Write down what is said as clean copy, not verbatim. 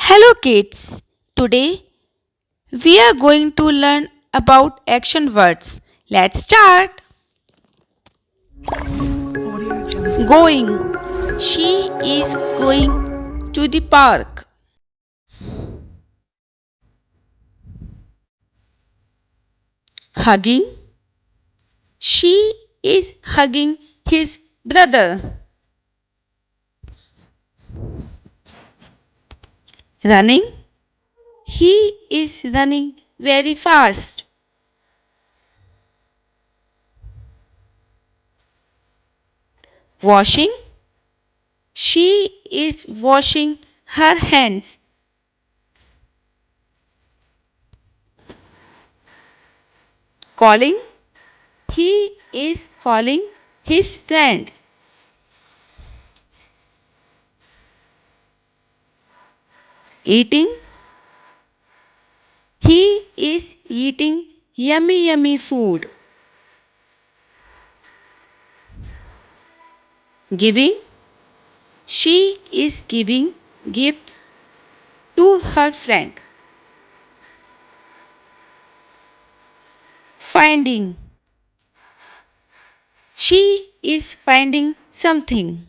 Hello kids, today we are going to learn about action words. Let's start. Going. She is going to the park. Hugging. She is hugging his brother. Running. He is running very fast. Washing. She is washing her hands. Calling. He is calling his friend. Eating. He is eating yummy food. Giving. She is giving gift to her friend. Finding. She is finding something.